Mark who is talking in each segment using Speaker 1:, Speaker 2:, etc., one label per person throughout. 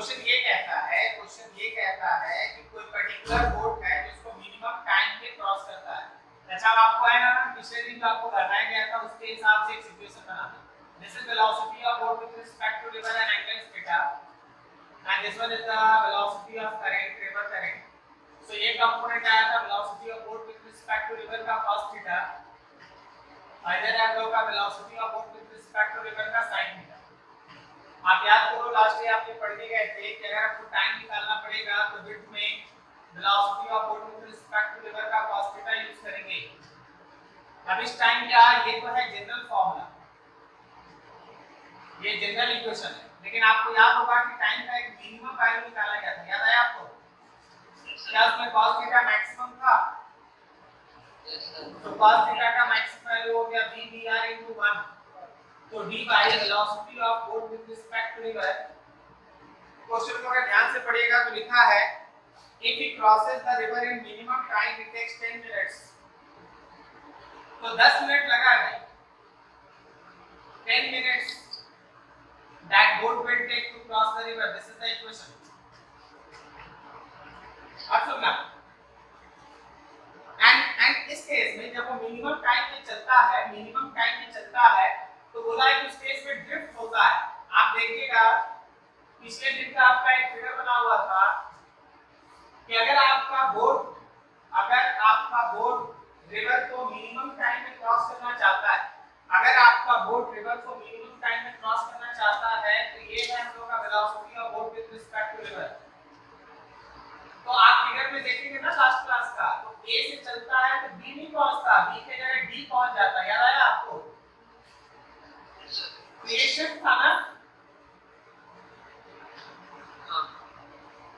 Speaker 1: Question ये कहता है कि कोई पर्टिकुलर बोट है जिसको मिनिमम टाइम पे क्रॉस करता है। अच्छा आपको है ना पिछले दिन आपको बताया गया था, उसके हिसाब से एक सिचुएशन बनाना। This is velocity of boat with respect to river and angle theta and this one is the velocity of current, river current. So ये कंपोनेंट आया था velocity of boat with respect to river का cos theta, इधर आप लोग का velocity of boat with respect to river का sin theta. आप याद करो लास्ट ईयर आपके पढ़ के गए थे कि अगर आपको टाइम निकालना पड़ेगा तो विड्थ में velocity of boat with respect to river का cos थीटा यूज करेंगे। अब इस टाइम क्या, ये तो है जनरल फॉर्मूला, ये जनरल इक्वेशन है, लेकिन आपको याद होगा कि टाइम का एक मिनिमम वैल्यू निकाला गया था, याद है आपको? क्या उसमें cos थीटा मैक्सिमम था? तो cos थीटा का मैक्सिमम वैल्यू हो गया v dr into 1, तो d by velocity of boat with respect to river। Question को अगर ध्यान से पढ़िएगा तो लिखा है if he crosses the river in minimum time it takes 10 minutes, तो 10 मिनट लगा भाई, 10 minutes that boat will take to cross the river, this is the equation। अब सुनना, एंड इस केस में जब वो मिनिमम टाइम में चलता है तो बोला है कि उस केस में ड्रिफ्ट होता है। आप देखिएगा पिछले दिन का आपका एक फिगर बना हुआ था कि अगर आपका बोट रिवर को मिनिमम टाइम में क्रॉस करना चाहता है, तो ये है हम लोग का velocity of boat with respect to river. तो आप फिगर में देखेंगे ना लास्ट क्लास का, तो A से चलता है तो B नहीं पहुंचता, B के जगह D पहुंच जाता है, याद आया आपको? तो ये शिफ्ट था ना,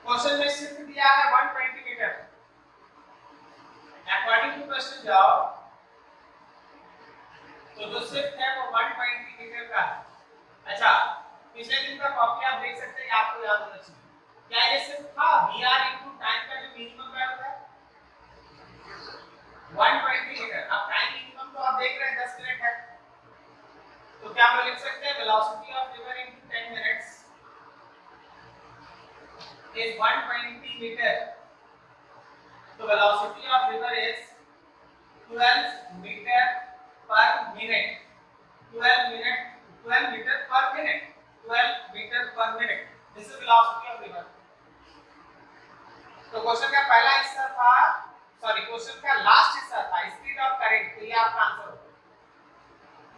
Speaker 1: क्वेश्चन में शिफ्ट दिया है 120 मीटर। अकॉर्डिंग टू क्वेश्चन जाओ तो जो शिफ्ट है वो 120 मीटर का है। अच्छा पिछले दिन का कॉपी आप देख सकते हैं, आपको याद होना चाहिए क्या ये शिफ्ट था br इनटू टाइम का जो मिनिमम वैल्यू है 120 मीटर। अब टाइम मिनिमम तो आप देख रहे हैं 10 मिनट है, तो क्या हम लिख सकते हैं velocity of river into 10 minutes is 120 metre. तो velocity of river is 12 metre per minute, 12 metre per minute, 12 metre per minute, this is velocity of river. तो क्वेश्चन का पहला हिस्सा था, क्वेश्चन का लास्ट हिस्सा था स्पीड ऑफ करंट, तो ये आपका आंसर होगा।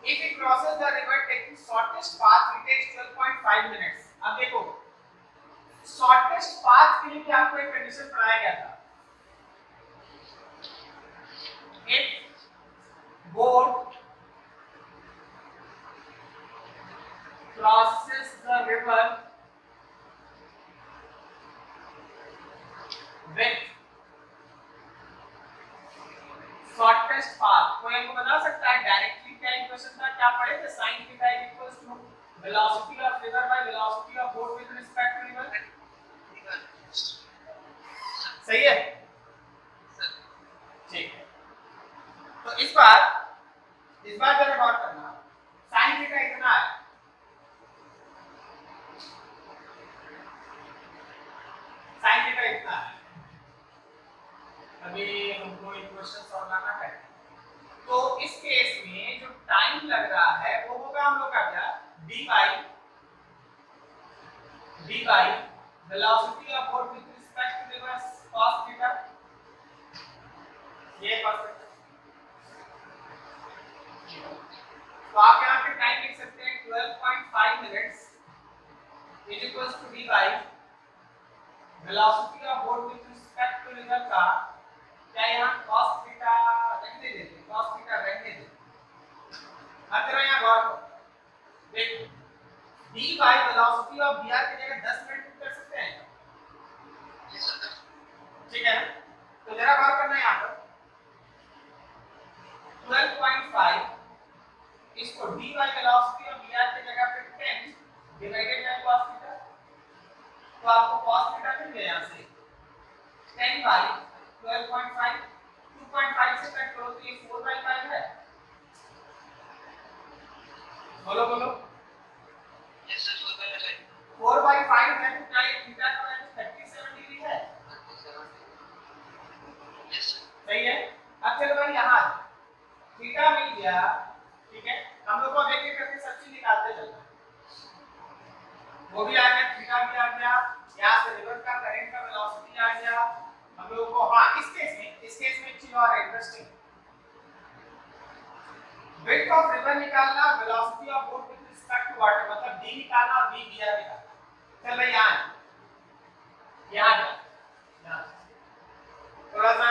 Speaker 1: If it crosses the river taking shortest path it takes 12.5 minutes। अब देखो शॉर्टेस्ट पाथ के लिए भी आपको एक कंडीशन पढ़ाया गया था, if boat crosses the river with shortest path, कोई हमको बता सकता है डायरेक्टली क्या इक्वेशन था, क्या पढ़े थे? sin theta equals to velocity of river by velocity of boat with respect to river. सही है, ठीक है। तो इस बार जरा गौर करना, sin थीटा इतना है, sin थीटा इतना है। अभी हमको इक्वेशन सॉल्व करना है, तो इस केस में जो टाइम लग रहा है वो होगा हम लोग का क्या, d by velocity of boat with respect to river cos theta, ये परफेक्ट। तो आप यहां पे टाइम लिख सकते हैं 12.5 minutes is equals to d by velocity of boat with respect to river का क्या यहां cos थीटा रहने देते, cos थीटा रहने देते। अब जरा यहां गौर करो, देखो d by velocity of br की जगह 10 मिनट पुट कर सकते हैं, ठीक है? तो जरा गौर करना है यहां पर 12.5 इसको d by velocity of br की जगह पे 10 डिवाइडेड बाय cos थीटा, तो आपको cos थीटा मिल गया यहां से 10 बाई 12.5, 2.5 से कट करो तो ये 4/5 है। बोलो यस सर 4/5 है, तो क्या यहाँ से रिवर का करंट का वेलोसिटी आ गया हम लोगों को। हाँ इस केस में एक चीज और इंटरेस्टिंग, विड्थ ऑफ रिवर निकालना, velocity of boat with respect to water, मतलब d निकालना और v दिया निकालना। चल भाई यहाँ थोड़ा सा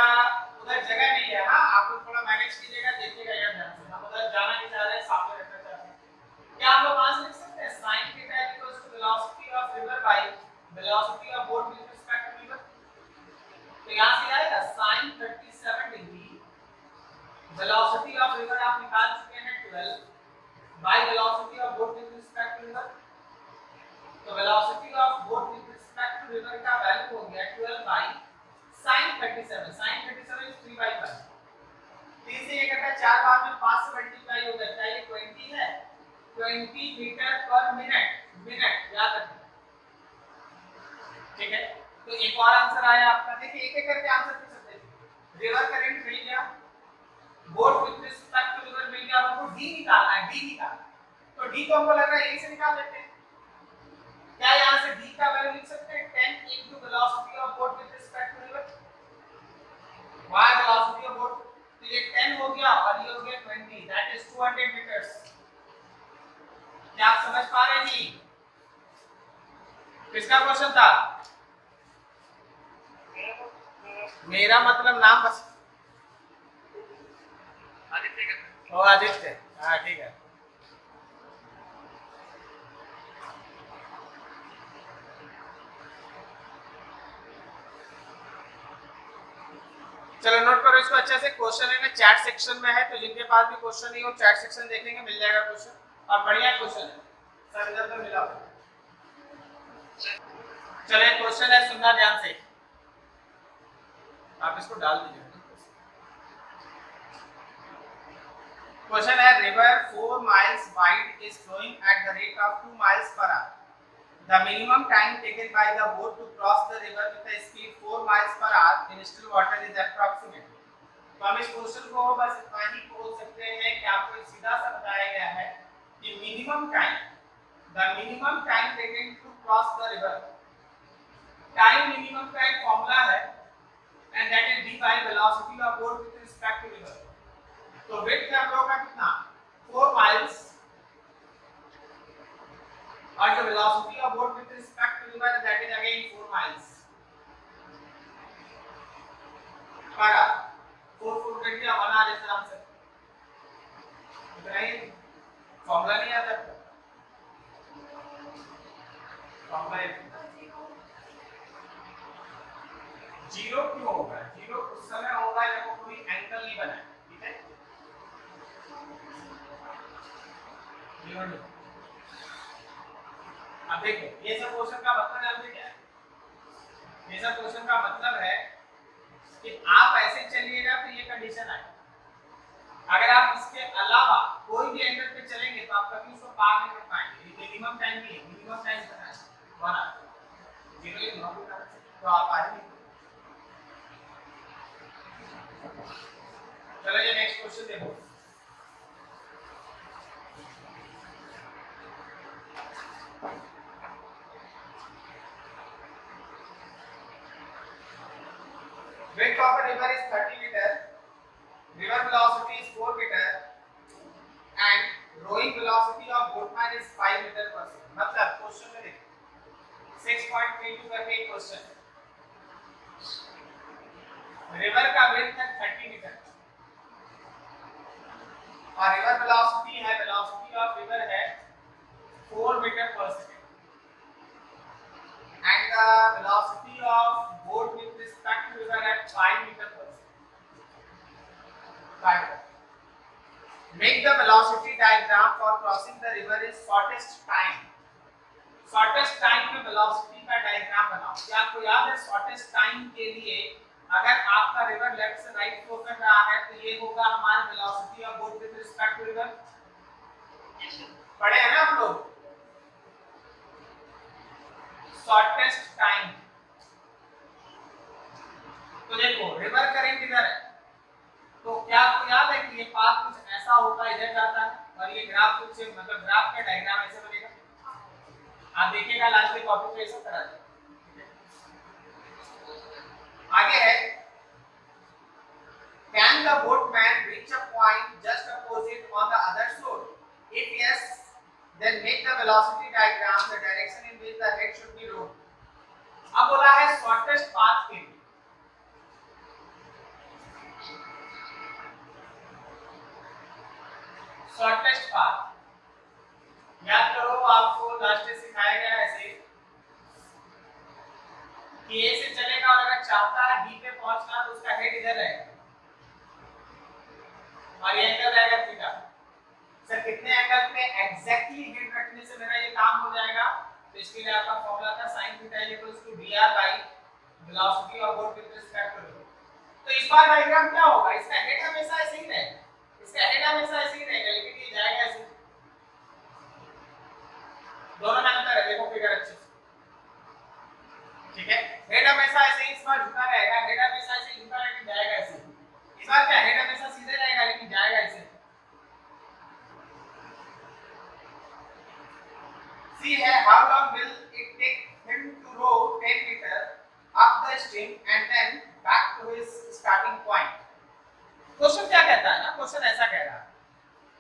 Speaker 1: उधर जगह नहीं है, हाँ आप लोग थोड़ा मैनेज कीजिएगा, देखिएगा यार ध्यान से, हम उधर जाना नहीं चाह रहे, सामने रखना चाह रहे हैं। क्या हम लोग वहां से लिख सकते हैं sin theta equals to velocity of river by velocity of boat with respect to river. तो यहां से आएगा sin 37 degree, velocity of river आप निकाल चुके हैं 12 by velocity of boat with respect to river. तो velocity of boat with respect to river का वैल्यू हो गया 12 बाय sin 37, sin 37 is 3/5। 3 से ये करता है 4 बार में 5 से मल्टीप्लाई हो जाता है, ये 20 है, 20 मीटर पर मिनट याद रखना, ठीक है। तो एक और आंसर आया आपका, देखिए एक एक करके आंसर पूछ सकते हैं। रिवर करंट मिल गया, boat with respect to river मिल गया, हमको d निकालना है, d निकालना, तो d को हमको लग रहा है यही से निकाल लेते हैं। क्या यहां से d का वैल्यू लिख सकते हैं 10 into velocity of boat with respect to river, y velocity of boat, तो ये 10 हो गया और ये हो गया 20, that is 200 meters। क्या आप समझ पा रहे हैं जी? किसका क्वेश्चन था? मेरा मतलब नाम बस आदित्य का। ओ आदित्य, हाँ ठीक है। चलो नोट करो इसको अच्छे से, क्वेश्चन है ना चैट सेक्शन में है, तो जिनके पास भी क्वेश्चन नहीं हो चैट सेक्शन देखेंगे मिल जाएगा क्वेश्चन, और बढ़िया क्वेश्चन है सर, इधर तो मिला। चलिए क्वेश्चन है, सुनना ध्यान से, आप इसको डाल दीजिए। क्वेश्चन है river 4 miles wide is flowing at the rate of 2 miles per hour. The minimum time taken by the boat to cross the river with a speed 4 miles per hour in still water is approximately। तो हम इस question को बस इतना ही बोल सकते हैं कि आपको सीधा सा बताया गया है कि minimum time, the minimum time taken to cross the river, time minimum का एक फॉर्मूला है and that is d by velocity of boat with respect to river। तो विड्थ हम लोग का कितना 4 miles और जो velocity of boat with respect to river that is again 4 miles per hour. 4 कर दिया 1 आर जैसे आंसर, इतना ही फॉर्मूला नहीं आता फॉर्मूला जीरो क्यों होगा, जीरो उस समय होगा जब कोई एंगल नहीं बना, ठीक है। अब देखो ये सब क्वेश्चन का मतलब जानते क्या है, ये सब क्वेश्चन का मतलब है कि आप ऐसे चलिएगा तो ये कंडीशन आएगी, अगर आप इसके अलावा कोई भी एंगल पे चलेंगे तो आप कभी उसको पार नहीं कर पाएंगे। मिनिमम टाइम भी है, मिनिमम टाइम कितना है 1 आवर, जीरो ही होगा तो आप आएंगे। चलो ये नेक्स्ट क्वेश्चन देखो, width of a river is 30 meter, river velocity is 4 meter and rowing velocity of boatman is 5 meter per second। मतलब क्वेश्चन में देखो 6.32 करके एक क्वेश्चन, रिवर का विड्थ है 30 मीटर और रिवर वेलोसिटी है, वेलोसिटी ऑफ रिवर है 4 मीटर पर second and the velocity of boat with respect to river at 5 meter per second। Make the velocity diagram for crossing the river is shortest time। shortest time में velocity का diagram बनाओ। क्या आपको याद है shortest time के लिए अगर आपका रिवर लेफ्ट से राइट फ्लो कर रहा है तो ये होगा हमारा velocity of boat with respect to river, पढ़े हैं ना आप लोग। शॉर्टेस्ट टाइम, तो देखो रिवर करंट इधर है, तो क्या आपको याद है कि ये पाथ कुछ ऐसा होता है, इधर जाता है और ये ग्राफ कुछ मतलब ग्राफ का डायग्राम ऐसे बनेगा। आप देखिएगा लास्ट के कॉपी पे ऐसा करा है, है शॉर्टेस्ट पाथ के लिए। शॉर्टेस्ट पाथ याद करो, आपको लास्ट में सिखाया गया ऐसे कि ए से चलेगा और अगर चाहता है बी पे पहुंचना तो उसका हेड इधर रहेगा और ये एंगल रहेगा थीटा। सर कितने एंगल पे एग्जैक्टली हेड रखने से मेरा ये काम हो जाएगा? तो इसके लिए आपका फॉर्मूला था sin theta equals to dr by velocity of boat with respect to. तो इस बार डायग्राम क्या होगा? इसका हेड हमेशा ऐसे ही रहेगा, इसका हेड हमेशा ऐसे ही रहेगा, लेकिन ये जाएगा ऐसे। दोनों में अंतर है, देखो फिगर अच्छे से, ठीक है। हेड हमेशा ऐसे ही इस बार झुका रहेगा, हेड हमेशा ऐसे ही झुका लेकिन जाएगा ऐसे। इस बार क्या हेड हमेशा सीधे रहेगा लेकिन जाएगा ऐसे। See here, how long will it take him to row 10 meter up the stream and then back to his starting point? Question क्या कहता है ना, क्वेश्चन ऐसा कह रहा है,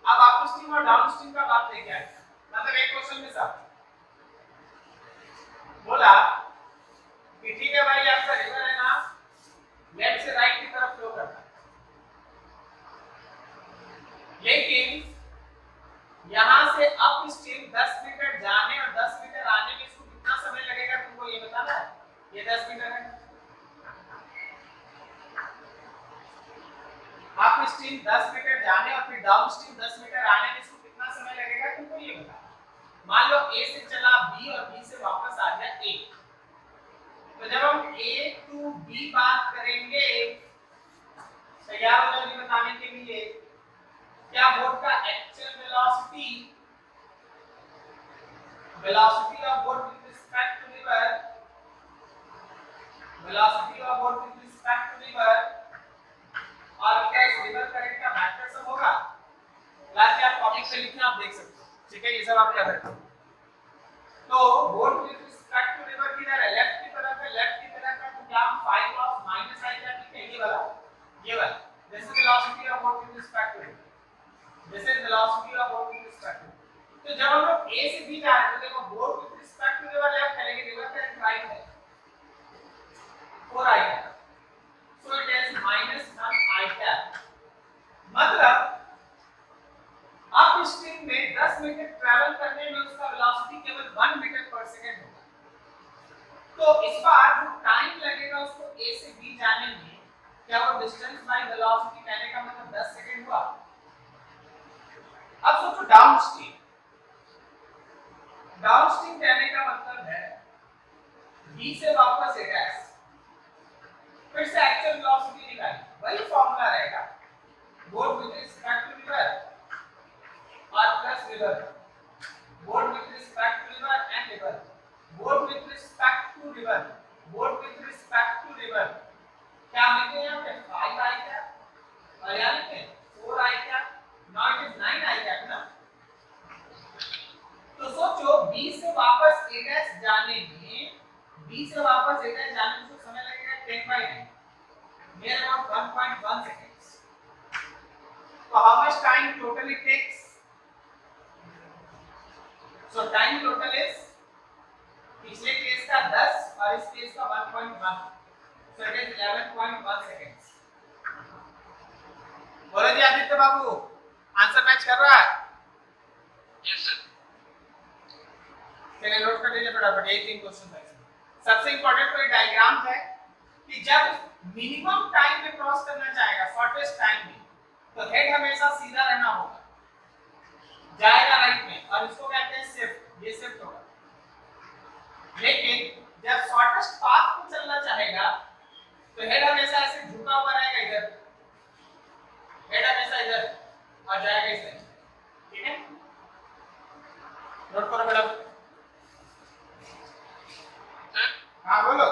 Speaker 1: अब आप स्ट्रीम और डाउन स्ट्रीम का बात लेके आए, मतलब एक क्वेश्चन में सब बोला कि ठीक है भाई आपका रिवर है ना लेफ्ट से राइट की तरफ फ्लो करता है, लेकिन यहां से अप स्ट्रीम 10 मीटर जाने और 10 मीटर आने में इसको कितना समय लगेगा तुमको ये बताना है। ये 10 मीटर है, अप स्ट्रीम 10 मीटर जाने और फिर डाउन स्ट्रीम 10 मीटर आने में इसको कितना समय लगेगा तुमको ये बताना। मान लो ए से चला बी और बी से वापस आ गया ए, तो जब हम ए टू बी बात करेंगे तैयार हो जाओ बताने के लिए क्या बोट का actual velocity of boat with respect to river, velocity of boat with respect to river और क्या इस रिवर करंट का वेक्टर सब होगा। क्लास के आप कॉपी पे लिखना आप देख सकते हो, ठीक है, ये सब आप कर सकते हो। तो boat with respect to river किधर है? लेफ्ट की तरफ है, लेफ्ट की तरफ है तो क्या हम 5 ऑफ माइनस आई क्या लिखेंगे? ये वाला this is velocity of boat with respect to river, this is velocity of boat with respect to. तो जब हम लोग ए से बी जा रहे हैं तो देखो boat with respect to river left है लेकिन रिवर करंट राइट है 4 आई है, so it is minus 1 i cap. मतलब अप स्ट्रीम में 10 मीटर ट्रैवल करने में उसका वेलोसिटी केवल 1 मीटर पर सेकंड होगा। तो इस बार जो टाइम लगेगा उसको ए से बी जाने में, क्या वो डिस्टेंस बाय वेलोसिटी कहने का मतलब 10 सेकंड हुआ। अब सोचो डाउन स्ट्रीम, डाउन स्ट्रीम कहने का मतलब है बी से वापस ए डैश, फिर से एक्चुअल वेलोसिटी निकाली, वही फार्मूला रहेगा boat with respect to river और plus river, boat with respect to river and river, boat with respect to river, boat with respect to river. क्या लिखे यहाँ पे 5 आई क्या और यहाँ लिखे 4 आई क्या, नाउ इट इज 9 आई क्या ना। तो सोचो बी से वापस ए डैश जाने में, बी से वापस ए डैश जाने में समय लगेगा 10/9, near about 1.1 seconds. So how much time total it takes? So time total is पिछले केस का 10 और इस केस का 1.1, so it is 11.1 seconds. बोलो जी आदित्य बाबू, आंसर मैच कर रहा है?
Speaker 2: Yes sir.
Speaker 1: चलिए नोट कर लीजिए फटाफट, यही 3 क्वेश्चन है। सबसे इंपॉर्टेंट तो ये डायग्राम है कि जब मिनिमम टाइम में क्रॉस करना चाहेगा शॉर्टेस्ट टाइम में, तो हेड हमेशा सीधा रहना होगा, जाएगा राइट में, और इसको कहते हैं शिफ्ट, ये शिफ्ट होगा। लेकिन जब शॉर्टेस्ट पाथ पे चलना चाहेगा तो हेड हमेशा ऐसे झुका हुआ रहेगा इधर, हेड हमेशा इधर और जाएगा इस तरह, ठीक है। नोट करो मैडम। हाँ बोलो।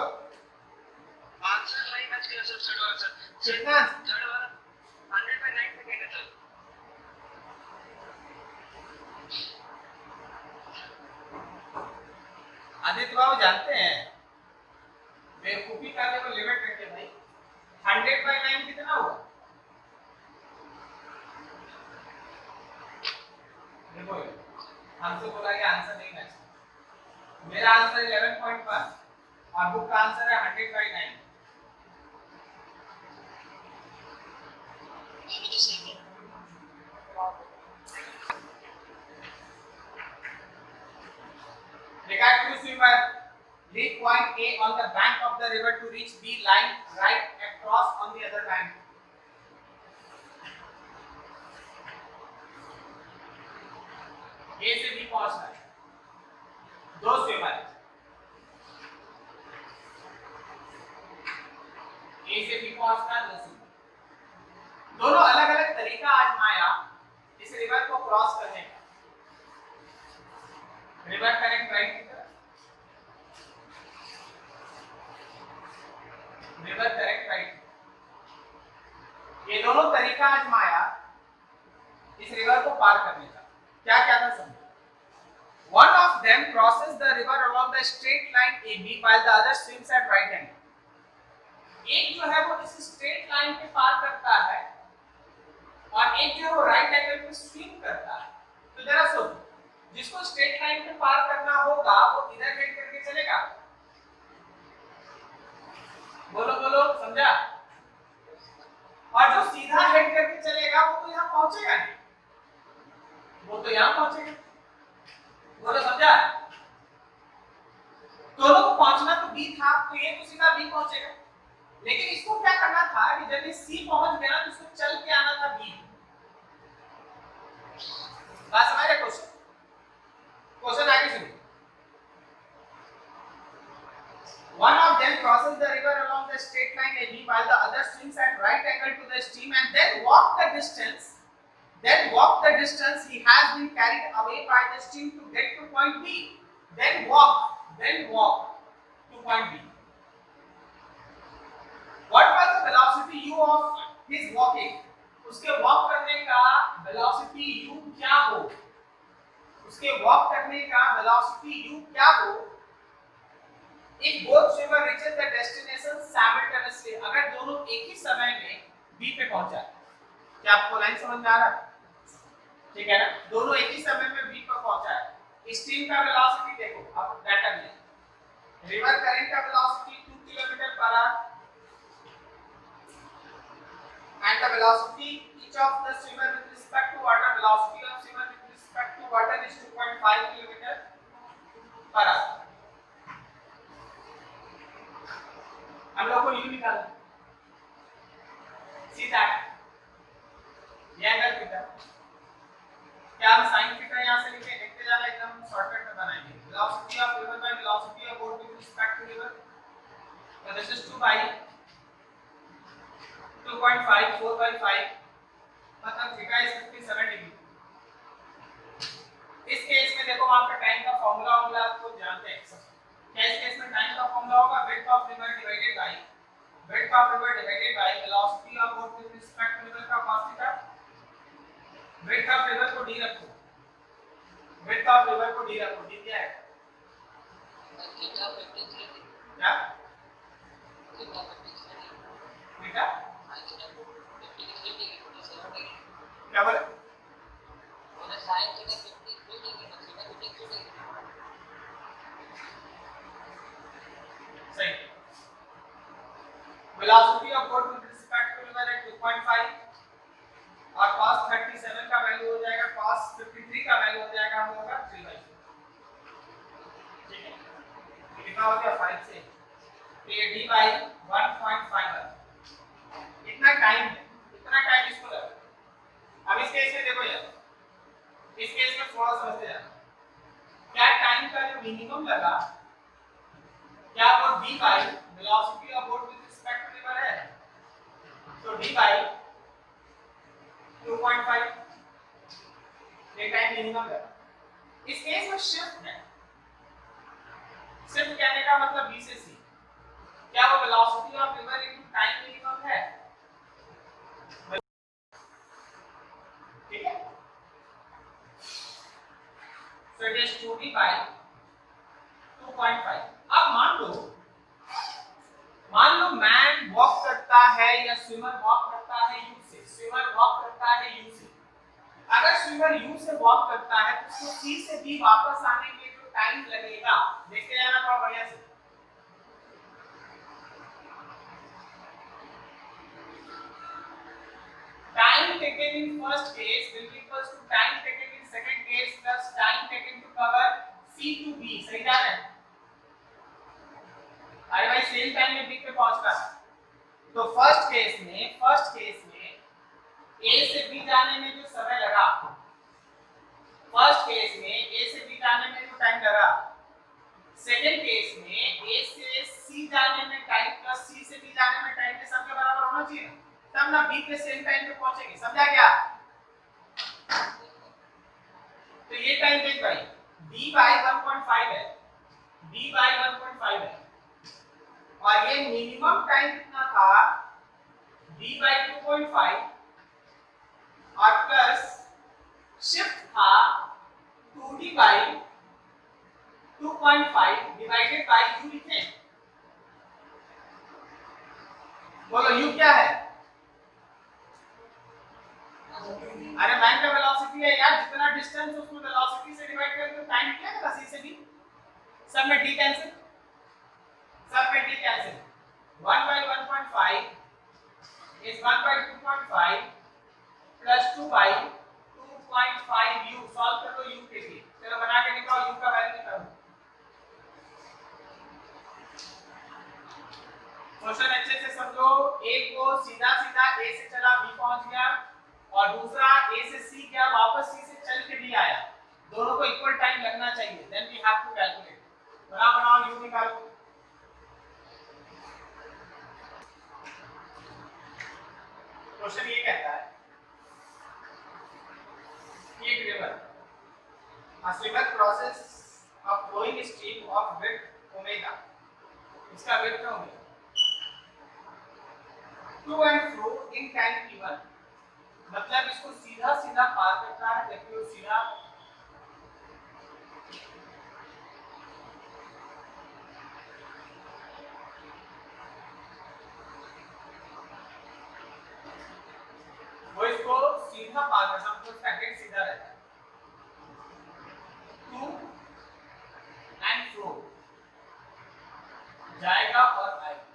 Speaker 2: आंसर सही मैच किया सर, थर्ड वाला सर।
Speaker 1: कितना?
Speaker 2: थर्ड वाला 100/9 सेकंड है सर।
Speaker 1: आदित्य बाबू जानते हैं बेवकूफी करने को लिमिट रखिए भाई, 100/9 कितना हुआ? देखो हमसे बोला कि आंसर नहीं मैच, मेरा आंसर 11.1 और बुक का आंसर है 100/9। Regard to swimmer, leave point A on the bank of the river to reach B line right across on the other bank. A से B पहुंचना है, दो स्विमर, A से B पहुंचना है, दो स्विमर, दोनों अलग अलग तरीका आजमाया इस रिवर को क्रॉस करने का। रिवर करेक्ट राइट की तरफ, रिवर करेक्ट राइट, ये दोनों तरीका आजमाया इस रिवर को पार करने का। क्या क्या था समझो। One of them crosses the river along the straight line AB while the other swims at right angle. एक जो है वो इस स्ट्रेट लाइन पे पार करता है और एक जो है वो राइट एंगल पे स्विम करता है। तो जरा सोचो, जिसको स्ट्रेट लाइन पे पार करना होगा वो इधर हेड करके चलेगा। बोलो बोलो, समझा? और जो सीधा हेड करके चलेगा वो तो यहाँ पहुंचेगा नहीं, वो तो यहाँ पहुंचेगा। बोलो समझा? दोनों को पहुंचना तो बी था, तो ये तो सीधा बी पहुंचेगा, लेकिन इसको क्या करना था कि जब ये सी पहुंच गया तो इसको चल के आना था बी। बात समझ रहे? क्वेश्चन आगे सुनिए। One of them crosses the river along the straight line AB while the other swims at right angle to the stream and then walk the distance. He has been carried away by the stream to get to point B. Then walk to point B. What was the velocity u of his walking? उसके walk करने का velocity u क्या हो? उसके walk करने का velocity u क्या हो? If both swimmer reaches the destination simultaneously, अगर दोनों एक ही समय में B पे पहुंचा, क्या आपको लाइन समझ में आ रहा है? ठीक है ना? दोनों एक ही समय में B पर पहुंचा है। स्ट्रीम का वेलोसिटी देखो, आप डाटा दिया, रिवर करंट का velocity 2 km/h and the velocity each of the swimmer with respect to water, velocity of swimmer with respect to water is 2.5 km/h। हम लोग को यू निकालना सीधा ये एंगल थीटा, क्या हम sin थीटा यहां से लिखे, लिखते जाना, एकदम शॉर्टकट में बनाएंगे। Velocity of river by velocity of boat with respect to river, तो दिस इज 2 बाय 2.5 4/5, मतलब थीटा इज 57 डिग्री। इस केस में देखो आपका टाइम का फार्मूला होगा, आपको जानते हैं क्या इस केस में टाइम का फार्मूला होगा width of river divided by velocity of boat with respect to river का cos theta. width of river को d रखो, width of river को d रखो, d क्या है? थीटा 53 क्या? थीटा 53 थीटा क्या बोले? बोले sin थीटा 53 डिग्री, तो थीटा 53 डिग्री। सही। Velocity of boat with respect to river है 2.5 और cos 37 का वैल्यू हो जाएगा, cos 53 का वैल्यू हो जाएगा हम लोग का 3/4। ठीक है, कितना हो गया 5 से, तो ये d by 1.5 इतना टाइम है, इतना टाइम इसको लगा। अब इस केस में देखो यार, इस केस में थोड़ा समझते जाना, क्या टाइम का जो मिनिमम लगा, क्या वो d by velocity of boat with respect to river है, तो d by 2.5 ये टाइम मिनिमम है। इस केस में शिफ्ट है, शिफ्ट कहने का मतलब b से c, क्या वो velocity of river into time minimum है? ठीक है, so it is 2d by 2.5। अब मान लो मैन वॉक करता है या स्विमर वॉक करता है यू से, स्विमर वॉक करता है यू से। अगर स्विमर यू से वॉक करता है तो उसको सी से बी वापस आने में जो टाइम लगेगा, देखते जाना थोड़ा बढ़िया से, in first case will be equals to time taken in second case plus time taken to cover C to B. सही जा रहा है? अरे भाई सेम टाइम में B पे पहुंच रहा है। तो फर्स्ट केस में A से B जाने में जो समय लगा, फर्स्ट केस में A से B जाने में जो टाइम लगा, सेकंड केस में A से C जाने में टाइम प्लस C से B जाने में टाइम के सब के बराबर होना चाहिए, तब ना B पे सेम टाइम पे पहुंचेंगे। समझा क्या? तो ये टाइम देख भाई, B by 1.5 है, B by 1.5 है, और ये मिनिमम टाइम कितना था, B by 2.5 और प्लस शिफ्ट था 2D by 2.5 divided by U लिखे। बोलो U क्या है? अरे मैन का वेलोसिटी है यार, जितना डिस्टेंस उसको वेलोसिटी से डिवाइड करके तो टाइम क्या है C से B, सब में D cancel, 1 by 1.5 is 1 by 2.5 plus 2 by 2.5 U। Solve कर लो U के लिए, चलो बना के निकालो U का वैल्यू निकालो। क्वेश्चन अच्छे से समझो। एक को सीधा A से चला B पहुंच गया, और दूसरा A से C गया, वापस C से चल के B आया, दोनों को इक्वल टाइम लगना चाहिए, then we have to calculate. बनाओ U निकालो। क्वेश्चन ये कहता है कि एक river, a river crosses a flowing stream of width omega, इसका width है omega, to and fro in time t1, मतलब इसको सीधा सीधा पार करता है, जबकि वो सीधा वो इसको सीधा पार करता है, उसका हेड सीधा रहता है, टू एंड फ्रो जाएगा और आएगा।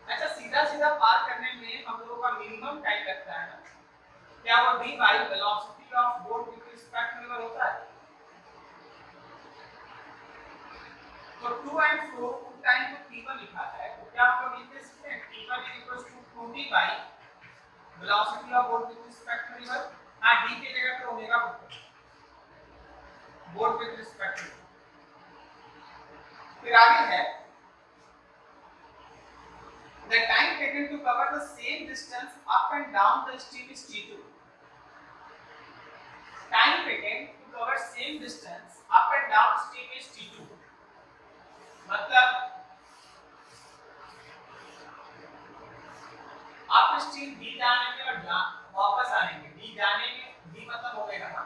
Speaker 1: अच्छा, सीधा सीधा पार करने में हम लोगों का मिनिमम टाइम लगता है ना, क्या वो v by velocity of boat with respect to river होता है? तो टू एंड फ्रो टाइम को t1 लिखा है, तो क्या हम लोग लिख सकते हैं t1 = 2t by velocity of boat with respect to river। हाँ, d की जगह पे omega put, boat with respect to river। फिर आगे है the time taken to cover the same distance up and down the stream is t2। time taken to cover same distance up and down stream is t2, मतलब up stream b जाने में और वापस आने में, b जाने में b मतलब ओमेगा ना,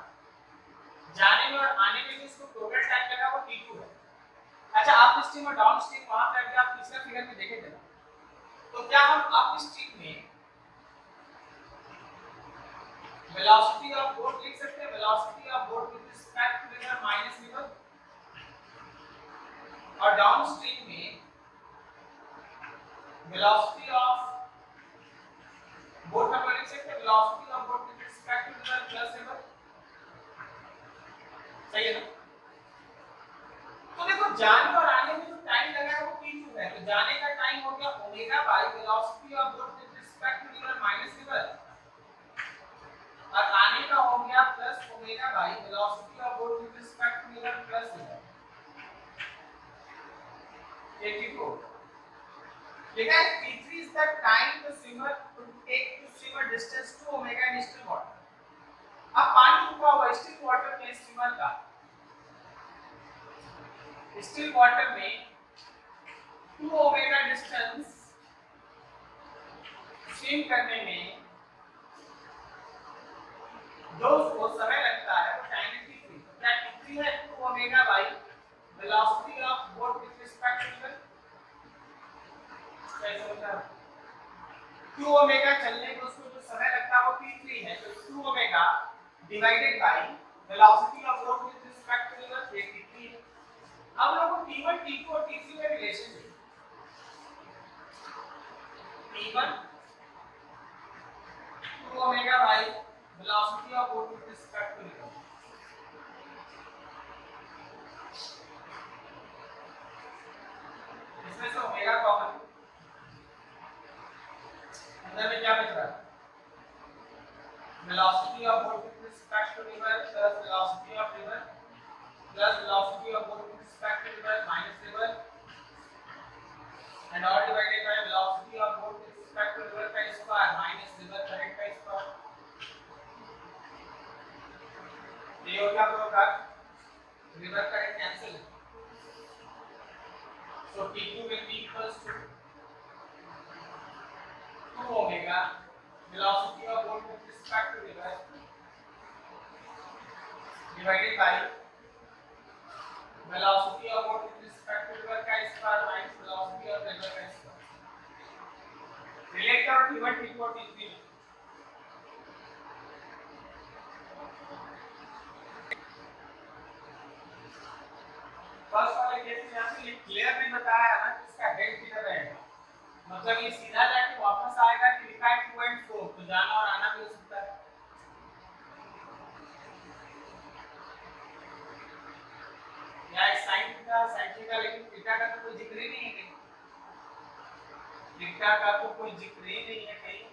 Speaker 1: जाने में और आने में जो इसको टोटल टाइम लगा वो t2 है। अच्छा, अप स्ट्रीम और डाउन स्ट्रीम वहां पे अगर आप तीसरा फिगर में देखें थे, तो क्या हम अप स्ट्रीम में वेलोसिटी ऑफ बोट लिख सकते हैं, velocity of boat with respect to river minus river, और डाउन स्ट्रीम में वेलोसिटी ऑफ बोट हम लिख सकते हैं velocity of boat with respect to river plus river. सही है ना? तो देखो, जाने और आने में जो टाइम लगा है वो t2 है, तो जाने का टाइम हो गया omega by velocity of boat with respect to river minus river, और आने का हो गया plus omega by velocity of boat with respect to river plus river. ये t2 लिखा है t3 is the time the swimmer would take to swim a distance to omega in still water। अब पानी रुका हुआ स्टिल वाटर में swimmer का, still water में 2 ओमेगा डिस्टेंस स्विम करने में जो उसको समय लगता है वो टाइम t3। क्या t3 है 2 omega by velocity of boat with respect to river. कैसे होता है? 2 ओमेगा चलने में उसको जो समय लगता है वो t3 है, तो 2 omega divided by velocity of boat with respect to river, ये t3 है। अब लोगों को t1, t2 और t3 में रिलेशन है। t1 2 omega bye velocity of boat with respect to river. इसमें से ओमेगा कॉमन, अंदर में क्या बच रहा है? velocity of boat with respect to river plus velocity of river plus velocity of boat with respect to river minus river and all divided by velocity of boat with respect to river का square minus river current का square. ये हो गया आपका river current cancel, so T2 will be equals to 2 omega velocity of boat with respect to river divided by velocity of boat with respect to river का square minus velocity of river का square. Relate करो T1 T2 और T3 में। First वाले case में यहाँ पे ये क्लियर नहीं बताया है ना कि इसका हेड किधर रहेगा, मतलब ये सीधा जाके वापस आएगा कि लिखा है 2 and 4, तो जाना और आना भी हो सकता है। या साइन थीटा, लेकिन थीटा का तो कोई जिक्र ही नहीं है कहीं, थीटा का तो कोई जिक्र ही नहीं है कहीं।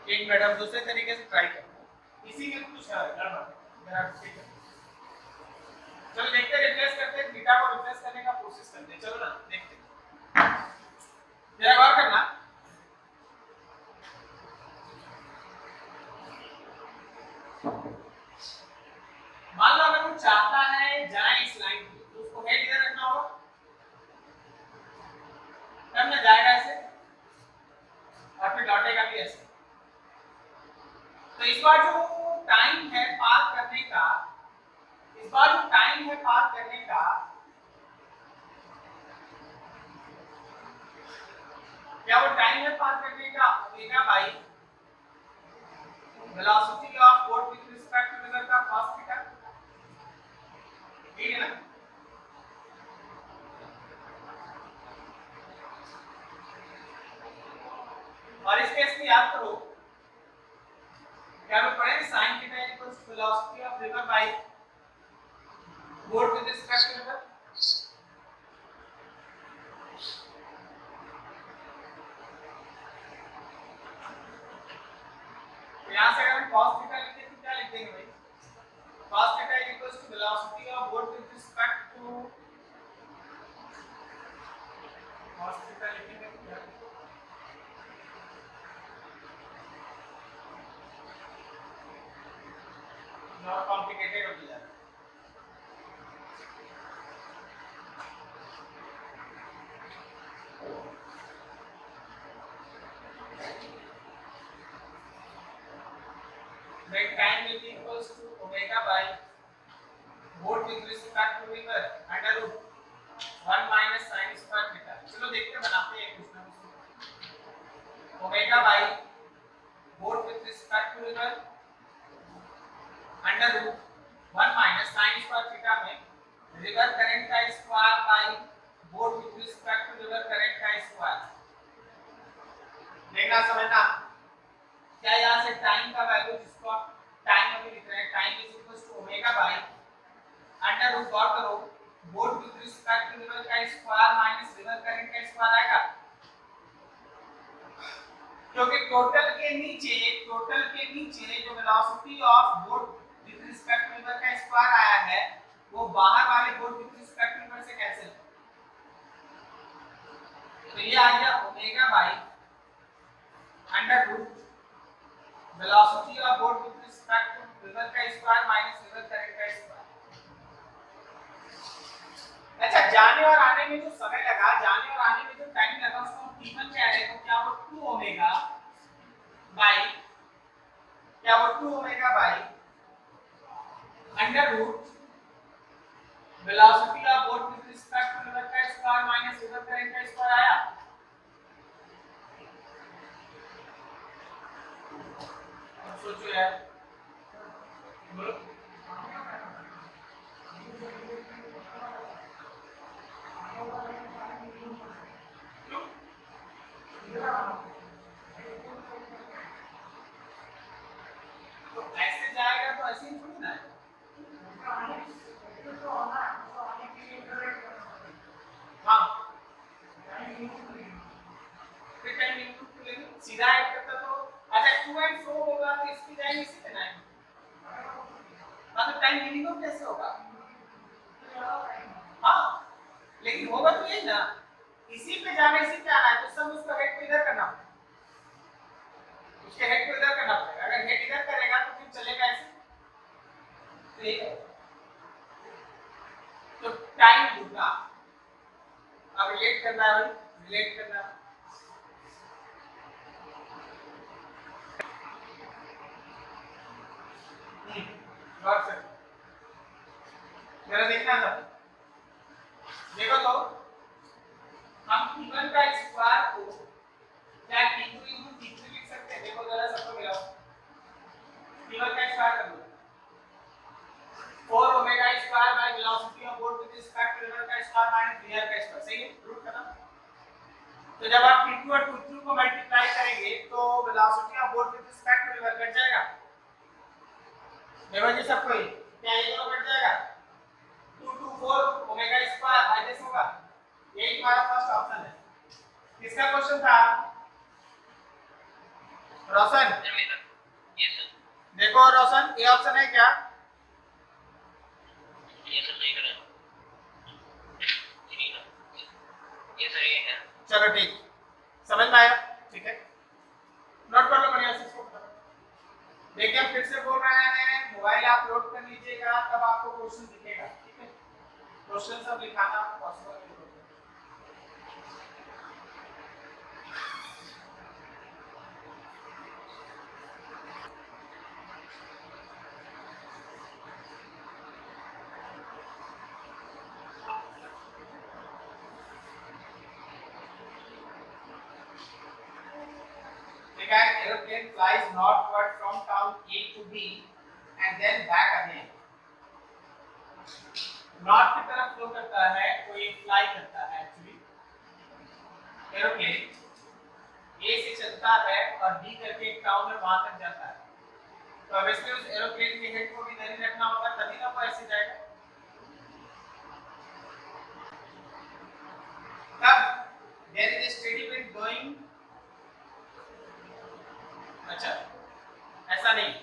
Speaker 1: एक मैडम दूसरे तरीके से ट्राई करो, इसी में कुछ गड़बड़ जरा ठीक है। चलो देखते हैं, रिप्लेस करते हैं, थीटा को रिप्लेस करने का कोशिश करते हैं। चलो ना देखते हैं, जरा गौर करना। मान लो अगर वो चाहता है जाए इस लाइन पे, तो उसको हेड इधर रखना होगा, तब ना जाएगा ऐसे और फिर लौटेगा भी ऐसे। तो इस बार जो टाइम है पार करने का, इस बार जो टाइम है पार करने का, क्या वो टाइम है पार करने का omega by velocity of boat with respect to river का cos थीटा, ठीक है ना? और इस केस में याद करो क्या हमें पढ़े sin theta equals to velocity of river by boat with respect to river. यहां से अगर हम cos थीटा लिखें तो क्या लिख देंगे भाई? cos theta equals to velocity of boat with respect to cos theta लिखेंगे तो क्या और कॉम्प्लिकेटेड हो जाएगा। Then time will be equals to omega by boat with respect to river under root 1 minus sin square theta। चलो देखते हैं, बनाते हैं कुछ ना कुछ। omega by boat with respect to river under root 1 minus sin square theta में river current का square by boat with respect to river current का स्क्वायर। देखना समझना, क्या यहां से टाइम का वैल्यू जिसको टाइम अभी लिख रहे हैं, time is equals to omega by under root गौर करो boat with respect to river का स्क्वायर माइनस रिवर करंट का स्क्वायर आएगा, क्योंकि टोटल के नीचे जो velocity of boat with respect to river का स्क्वायर आया है वो बाहर वाले boat with respect to river से कैंसिल, तो ये आ गया omega by under root velocity of boat with respect to river का स्क्वायर माइनस रिवर करंट का स्क्वायर। अच्छा, जाने और आने में जो समय लगा, जाने और आने में जो टाइम लगा उसको हम t1 कह रहे हैं, तो क्या वो 2 omega by under root velocity of boat with respect to river का स्क्वायर माइनस रिवर करंट का स्क्वायर आया। सोचो यार, बोलो ऐसे ही थोड़ी ना है। हाँ फिर टाइम इंक्लूड लेंगे सीधा ऐड करता तो अच्छा 2 एंड 4 होगा तो इसकी जाएगी इसी पे 9 मतलब टाइम मिनिमम कैसे होगा। हाँ लेकिन होगा तो यही ना इसी पे जाना इसी पे आना है तो सब उसका हेड को इधर करना पड़ेगा उसके हेड को इधर करना पड़ेगा अगर हेड इधर करेगा तो फिर चलेगा ऐसे तो यही है तो टाइम दूंगा अब रिलेट करना है रिलेट करना है गौर से जरा देखना था देखो तो हम t1 का स्क्वायर को क्या t2 into t3 लिख सकते हैं देखो जरा सबको मिलाओ t1 का स्क्वायर कर लो 4 omega square by velocity of boat with respect to v1 का स्क्वायर माइनस v का स्क्वायर सही है रूट खत्म तो जब आप t2 और t3 को मल्टीप्लाई करेंगे तो velocity of boat with respect to v1 cut जाएगा देखो जी सबको क्या ये दोनों कट जाएगा 2 to 4 omega square by this होगा यही हमारा फर्स्ट ऑप्शन है किसका क्वेश्चन था रोशन
Speaker 2: यस सर
Speaker 1: देखो रोशन ये ऑप्शन है क्या
Speaker 2: ये सर नहीं करा नहीं ना ये सर ये है
Speaker 1: चलो ठीक समझ में आया ठीक है नोट कर लो बढ़िया से इसको देखिए हम फिर से बोल रहे हैं मोबाइल आप लोड कर लीजिएगा तब आपको क्वेश्चन दिखेगा ठीक है क्वेश्चन सब लिखाना पॉसिबल नहीं होगा The aeroplane flies northward from town A to B and then back again. North की तरफ फ्लो करता है कोई फ्लाई करता है एक्चुअली एरोप्लेन ए से चलता है और बी करके एक टाउन में वहां तक जाता है तो ऑब्वियसली उस एरोप्लेन के हेड को भी इधर ही रखना होगा तभी ना वो ऐसे जाएगा तब there is a steady wind blowing अच्छा ऐसा नहीं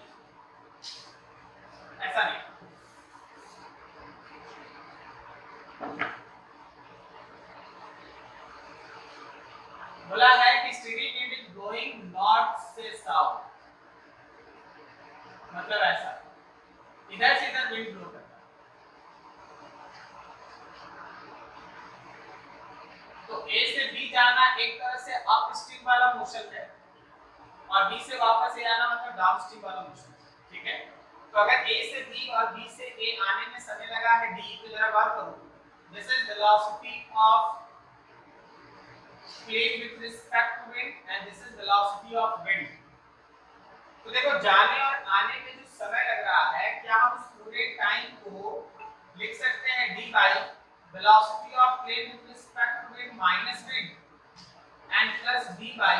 Speaker 1: बोला है कि steady wind is blowing north से साउथ मतलब ऐसा इधर से इधर विंड ब्लो करता है तो ए से बी जाना एक तरह से अप स्ट्रीम वाला मोशन है और बी से वापस ए आना मतलब डाउन स्ट्रीम वाला मोशन ठीक है तो अगर ए से बी और बी से ए आने में समय लगा है डी तो जरा गौर करो this is velocity of plane with respect to wind and this is velocity of wind तो देखो जाने और आने में जो समय लग रहा है क्या हम उस पूरे टाइम को लिख सकते हैं d by velocity of plane with respect to wind minus wind and plus d by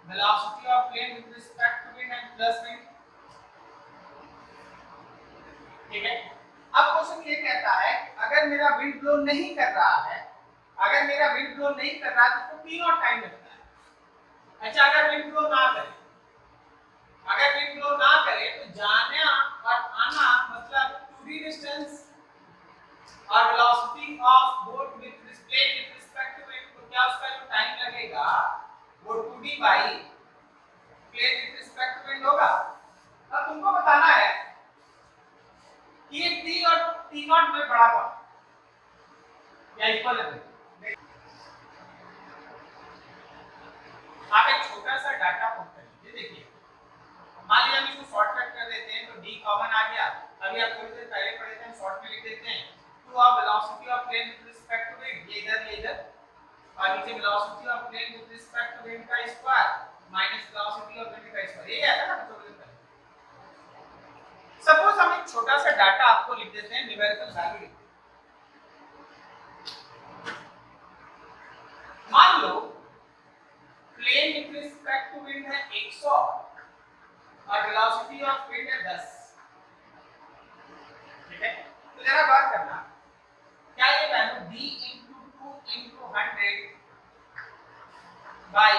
Speaker 1: velocity of plane with respect to wind and plus wind ठीक है अब क्वेश्चन ये कहता है अगर मेरा विंड ब्लो नहीं कर रहा है अगर मेरा विंड ब्लो नहीं कर रहा तो उसको तीन और टाइम लगता है अच्छा अगर विंड ब्लो ना करे तो जाना और आना मतलब 2d डिस्टेंस और velocity of boat with respect to wind तो क्या उसका जो टाइम लगेगा वो 2d by plane with respect to wind होगा अब तुमको बताना है कि ये t और t0 में बड़ा कौन या इक्वल है आप एक छोटा सा डाटा पुट कर लीजिए देखिए मान लीजिए हम इसको शॉर्टकट कर देते हैं तो d कॉमन आ गया अभी आप थोड़ी देर पहले पढ़े थे हम शॉर्ट में लिख देते हैं two of velocity of plane with respect to wind ये इधर और नीचे velocity of plane with respect to wind का square minus velocity of wind का स्क्वायर ये आता ना थोड़ी देर पहले सपोज हम एक छोटा सा डाटा आपको लिख देते हैं न्यूमेरिकल वैल्यू मान लो plane with respect to wind है 100 और वेलोसिटी ऑफ विंड है 10 ठीक है, तो जरा बात करना, क्या ये value d into 2 into 100 by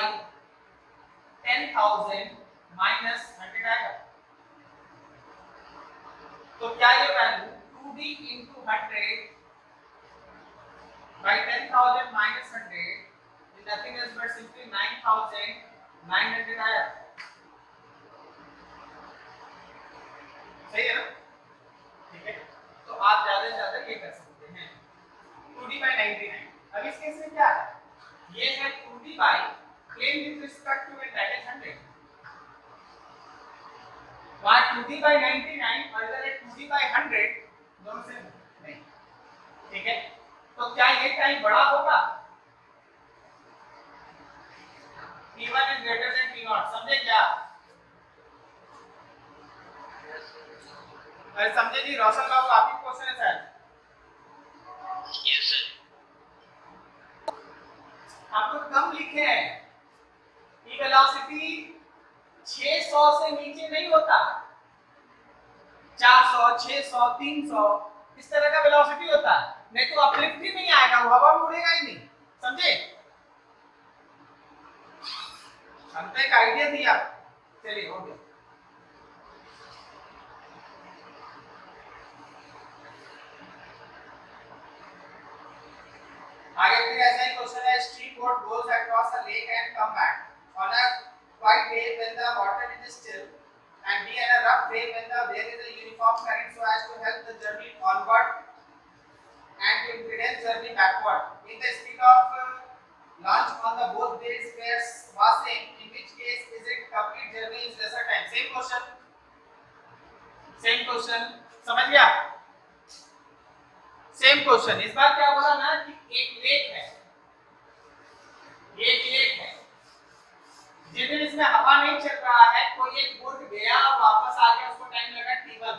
Speaker 1: 10,000 minus 100 आएगा? तो क्या ये value 2d into 100 by 10,000 minus 100 is nothing else but simply 9,900 आया? सही है ना? ठीक है, तो आप ज्यादा से ज्यादा ये कर सकते हैं 2d by 99। अब इस केस में क्या है, ये है 2d by plane with respect to it, that is 100। वहां 2d by 99 और इधर है 2d by 100, दोनों से नहीं। ठीक है, तो क्या ये टाइम बड़ा होगा? T1 is greater than T0, समझे क्या? अरे समझे जी, रोशन बाबू आपकी क्वेश्चन है सर।
Speaker 2: Yes sir.
Speaker 1: हम तो कम लिखे हैं, ये वेलोसिटी 600 से नीचे नहीं होता, 400, 600, 300 इस तरह का वेलोसिटी होता है, नहीं तो अपलिफ्ट ही नहीं आएगा, वो हवा में उड़ेगा ही नहीं, समझे? हम तो एक आइडिया दिया, चलिए हो गया। आगे फिर ऐसा ही क्वेश्चन है, stream boat goes across a lake and come back on a quiet day when the water is still and be in a rough day when there is a uniform current so as to help the journey onward and to impedance journey backward. In the speed of launch on the both days pairs was same, in which case is it complete journey is lesser time? Same question, समझ गया? Same question. इस बार क्या बोला ना कि एक lake है, जिस दिन इसमें हवा नहीं चल रहा है, कोई एक बोट गया वापस आ गया, उसको टाइम लगा T1।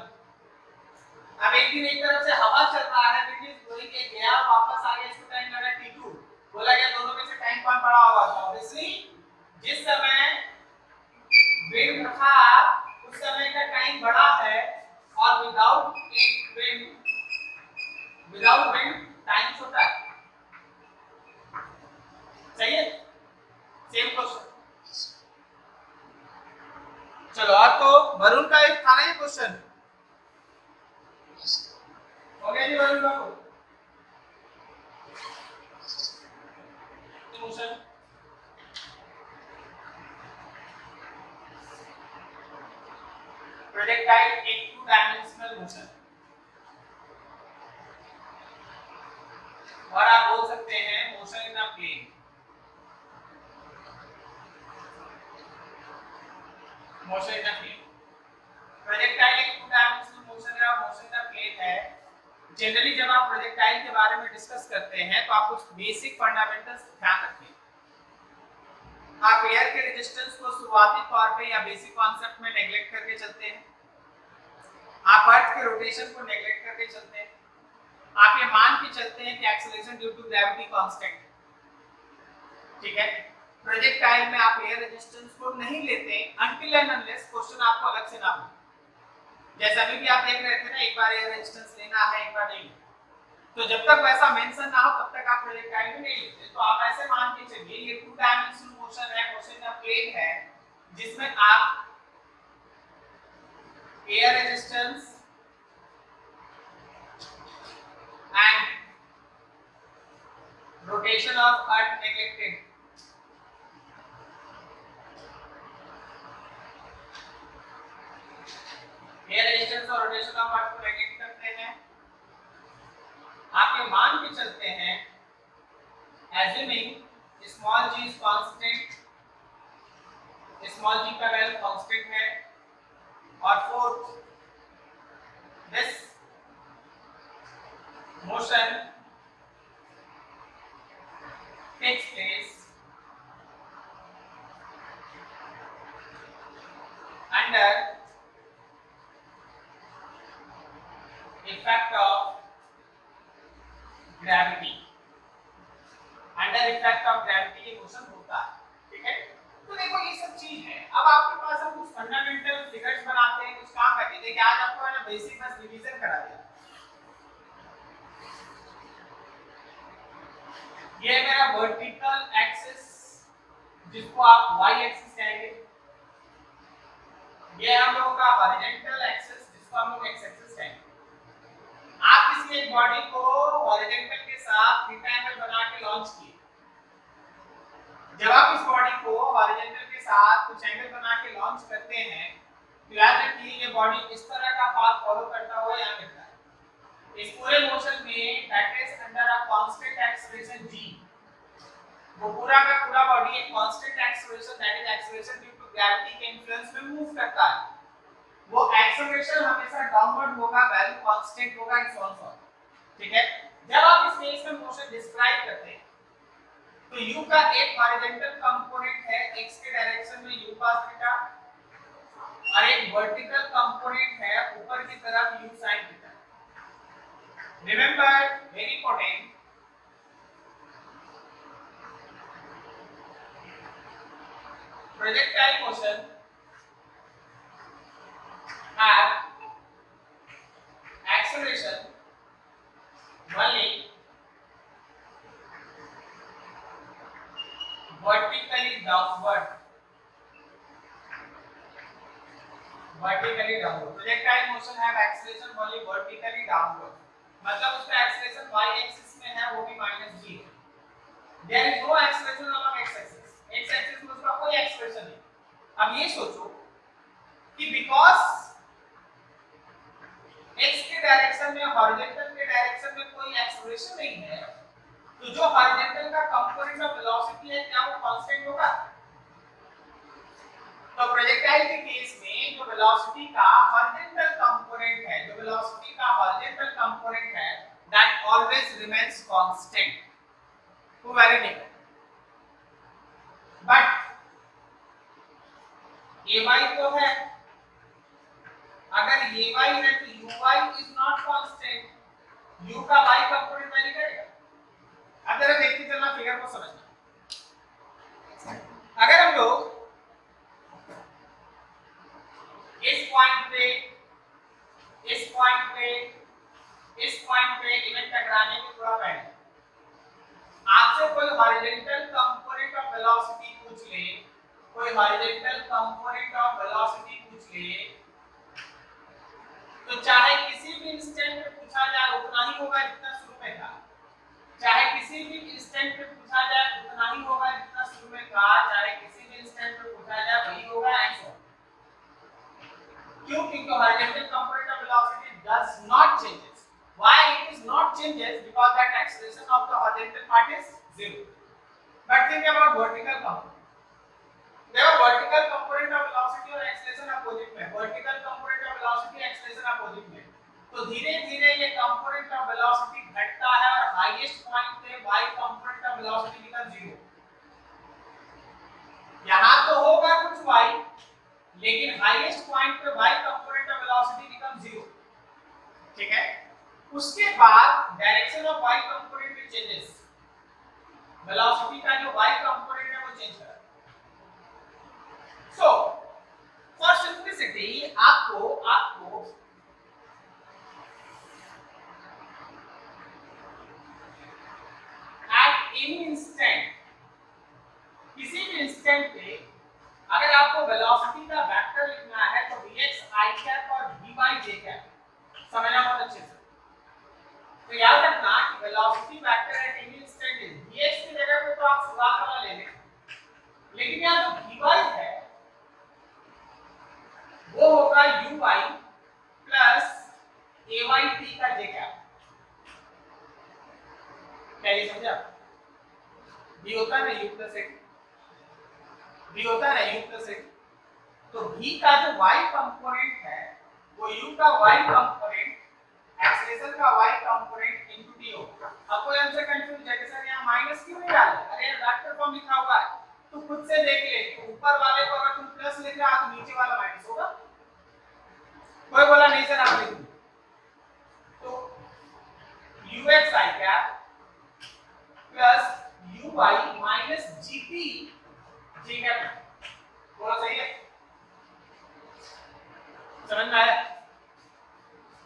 Speaker 1: अब एक दिन एक तरफ से हवा चल रहा है, कोई एक गया वापस आ गया, इसको टाइम लगा T2। बोला गया दोनों में से टाइम कौन बड़ा होगा? तो ऑब्वियसली जिस समय विंड था उस समय का टाइम बड़ा है, और विदाउट विंड टाइम छोटा है। सही है, सेम क्वेश्चन। चलो आपको वरुण का एक था ना ये क्वेश्चन, हो गया जी वरुण बाबू? मोशन प्रोजेक्टाइल एक 2 डायमेंशनल मोशन, और आप बोल सकते हैं motion in a plane. Motion in a plane, projectile एक 2 डायमेंशनल मोशन है और मोशन इन अ प्लेन है। जनरली जब आप प्रोजेक्टाइल के बारे में डिस्कस करते हैं तो आप कुछ बेसिक फंडामेंटल्स ध्यान रखें। आप एयर के रेजिस्टेंस को शुरुआती तौर पे या बेसिक कॉन्सेप्ट में नेग्लेक्ट करके चलते हैं, आप अर्थ के रोटेशन को नेग्लेक्ट करके चलते हैं, आप ये मान के चलते हैं कि acceleration due to gravity constant. ठीक है, प्रोजेक्टाइल में आप एयर रेजिस्टेंस को नहीं लेते अनटिल एंड अनलेस क्वेश्चन आपको अलग से ना हो। जैसे अभी भी आप देख रहे थे ना, एक बार एयर रेजिस्टेंस लेना है, एक बार नहीं, तो जब तक वैसा मेंशन ना हो तब तक आप प्रोजेक्टाइल में नहीं लेते। तो आप ऐसे मान के चलिए ये 2 डायमेंशनल मोशन है, मोशन का प्लेन है, जिसमें आप air resistance and rotation of earth neglected। Air resistance और रोटेशन ऑफ अर्थ को नेग्लेक्ट करते हैं। आप ये मान के चलते हैं assuming small g is constant, small g का वैल्यू कांस्टेंट है, और fourth this motion takes place under effect of gravity। Under effect of gravity ये मोशन होता है। ठीक है, तो देखो ये सब चीज है। अब आपके पास हम कुछ फंडामेंटल फिगर्स बनाते हैं, कुछ काम करते हैं। देखिए आज आपको है ना बेसिक बस रिवीजन करा दिया, ये है मेरा वर्टिकल एक्सिस जिसको आप y एक्सिस कहेंगे, ये हम लोगों का हॉरिजॉन्टल एक्सिस जिसको हम लोग x एक्सिस कहेंगे। आप किसी एक बॉडी को हॉरिजॉन्टल के साथ थीटा एंगल बना के लॉन्च किए, जब आप इस बॉडी को हॉरिजॉन्टल के साथ कुछ एंगल बना के लॉन्च करते हैं तो याद रखिए ये बॉडी इस तरह का पाथ फॉलो करता हुआ यहाँ मिलता है। इस पूरे मोशन में that is under a constant acceleration g, वो पूरा का पूरा बॉडी एक constant acceleration that is acceleration due to gravity के इन्फ्लुएंस में मूव करता है। वो एक्सेलरेशन हमेशा डाउनवर्ड होगा, वैल्यू कांस्टेंट होगा एंड सो ऑन। ठीक है, जब आप स्पेस में मोशन डिस्क्राइब करते हैं तो u का एक हॉरिजॉन्टल कंपोनेंट है x के डायरेक्शन में u cos थीटा और एक वर्टिकल कंपोनेंट है ऊपर की तरफ u sin theta. Remember, very important, projectile motion have acceleration only vertically downward, projectile motion have acceleration only vertically downward, मतलब उसका acceleration y axis में है वो भी -g है। there is no acceleration along x axis, x axis में उसका कोई acceleration नहीं। अब ये सोचो कि बिकॉज x के डायरेक्शन में हॉरिजॉन्टल के डायरेक्शन में कोई एक्सेलरेशन नहीं है तो जो हॉरिजॉन्टल का कंपोनेंट ऑफ वेलोसिटी है क्या वो कांस्टेंट होगा? तो प्रोजेक्टाइल के केस में जो वेलोसिटी का हॉरिजॉन्टल कंपोनेंट है, जो वेलोसिटी का हॉरिजॉन्टल कंपोनेंट है that always remains constant to validate. But ay तो है, अगर ay है तो uy is not constant, u का y कंपोनेंट वैल्यू करेगा। अब जरा देखते चलना फिगर को समझना। अगर हम लोग इस पॉइंट पे इवेंट टकराने के थोड़ा पहले आपसे कोई हॉरिजॉन्टल कंपोनेंट ऑफ वेलोसिटी पूछ ले, कोई हॉरिजॉन्टल कंपोनेंट ऑफ वेलोसिटी पूछ ले तो चाहे किसी भी इंस्टेंट पे पूछा जाए उतना ही होगा जितना शुरू में था, चाहे किसी भी इंस्टेंट पे पूछा जाए उतना ही होगा जितना शुरू में था, चाहे किसी भी इंस्टेंट पे पूछा जाए वही होगा एंड सो। क्यों? क्योंकि horizontal component of velocity does not changes. Why it is not changes? Because that acceleration of the horizontal part is zero. But think about vertical component. देखो vertical component of velocity और acceleration opposite में, vertical component of velocity acceleration opposite में, तो धीरे-धीरे ये component of velocity घटता है और highest point पे y component of velocity becomes zero। यहाँ तो होगा कुछ y लेकिन हाईएस्ट पॉइंट पे y component of velocity become 0। ठीक है, उसके बाद डायरेक्शन ऑफ y कंपोनेंट में चेंजेस, वेलोसिटी का जो y कंपोनेंट है वो चेंज कर। सो फॉर सिंपलिसिटी आपको एट एनी इंस्टेंट, किसी भी इंस्टेंट पे अगर आपको वेलोसिटी का वेक्टर लिखना है तो vx i कैप और vy j कैप समझना बहुत अच्छे से। तो याद रखना कि velocity vector at any instant is vx की जगह पे तो आप शुरुआत वाला ले लें, लेकिन यहाँ जो vy है वो होगा uy प्लस ayt का j कैप। क्या ये समझा? v होता है u प्लस x, v होता है u प्लस x, तो v का जो y कंपोनेंट है वो u का y कंपोनेंट एक्सेलरेशन का y कंपोनेंट इनटू t होगा। अब कोई हमसे कंफ्यूज है कि सर यहाँ माइनस क्यों नहीं डाला? अरे वेक्टर फॉर्म लिखा हुआ है तो खुद से देख ले, तो ऊपर वाले को अगर तुम प्लस लिख रहा तो नीचे वाला माइनस होगा। कोई बोला नहीं सर आप लिख तो ux i cap plus uy minus gp j cap, बोला सही है? समझ में आया?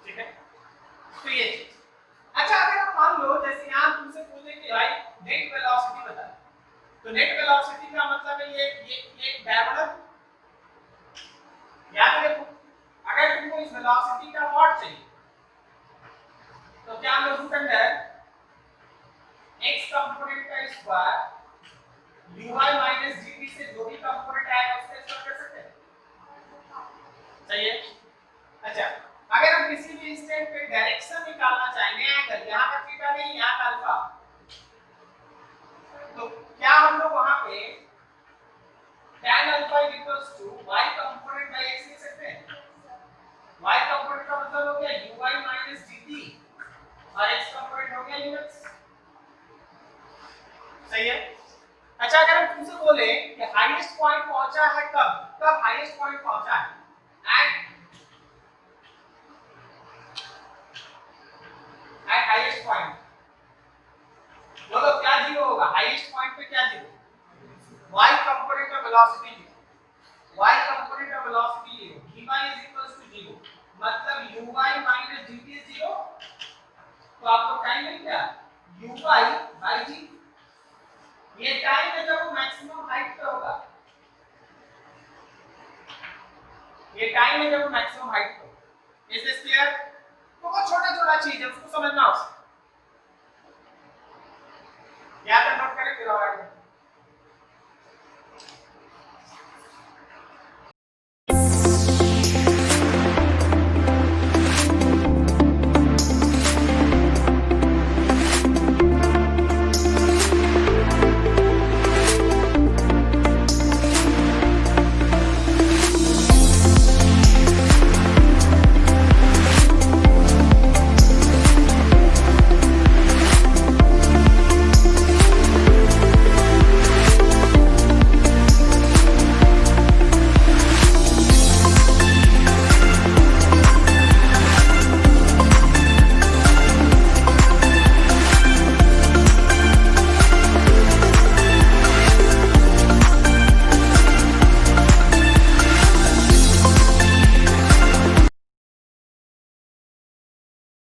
Speaker 1: ठीक है, तो ये अच्छा अगर आप मान लो जैसे यहाँ तुमसे पूछे कि भाई नेट याद रखो, अगर तुमको इस वेलोसिटी का व्हाट चाहिए तो क्या हम रूट अंडर x कंपोनेंट का स्क्वायर uy माइनस dt से जो भी कंपोनेंट आएगा उसका स्क्वायर कर सकते हैं। सही है। अच्छा, अगर हम किसी भी इंस्टेंट पे डायरेक्शन निकालना चाहेंगे एंगल, यहाँ का थीटा नहीं यहाँ का अल्फा, तो क्या हम लोग वहां पे tan alpha equals to y component by x लिख सकते हैं। y कंपोनेंट का मतलब हो गया uy माइनस dt और x कंपोनेंट हो गया ux। सही है। अच्छा, अगर हम तुमसे बोले कि हाईएस्ट पॉइंट पहुंचा है कब हाईएस्ट पॉइंट पहुंचा है एट हाईएस्ट पॉइंट, बोलो क्या जीरो होगा हाईएस्ट पॉइंट पे, क्या zero, y component of velocity zero, y component of velocity zero, dy is equals to zero, मतलब uy minus dt is zero. तो आपको टाइम मिल गया uy बाय g, ये टाइम है जब वो मैक्सिमम हाइट पे होगा, ये टाइम है जब वो मैक्सिमम हाइट पे होगा। Is this clear? बहुत छोटा छोटा चीज है, उसको समझना होगा, याद नोट करें फिर और आगे